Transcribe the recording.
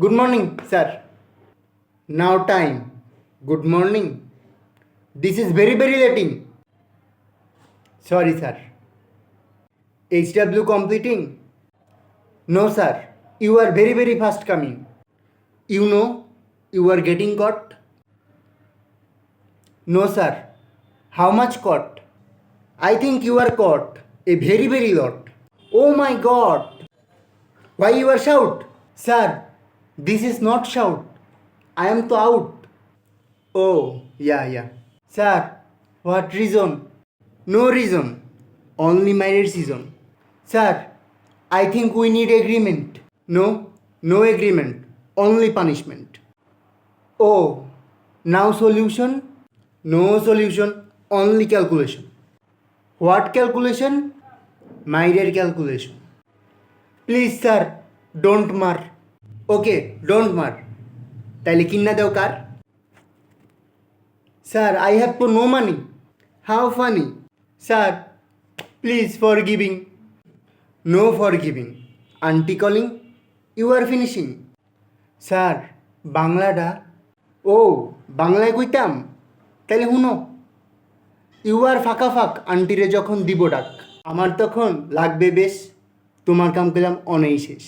Good morning, sir. Now time. Good morning. This is very letting. Sorry, sir. HW completing? No, sir. You are very fast coming. You know, you are getting caught? No, sir. How much caught? I think you are caught. A very lot. Oh my god. Why you are shout? Sir, this is not shout. I am to out. Oh, yeah. Sir, what reason? No reason. Only married season. Sir, I think we need agreement. No agreement. Only punishment. Oh, now solution? No solution. Only calculation. What calculation? Married calculation. Please, sir, don't mar. Okay, don't mar. তাইলে কিন্না দেও কার? Sir, I have no money. How funny. Sir, please forgiving. No forgiving. Auntie calling. You are finishing. Sir, বাংলাটা ও বাংলায় কইতাম তাইলে হুনো you আর ফাঁকা ফাঁক আন্টিরে যখন দিব ডাক আমার তখন লাগবে বেশ তোমার কাম পেলাম অনেই শেষ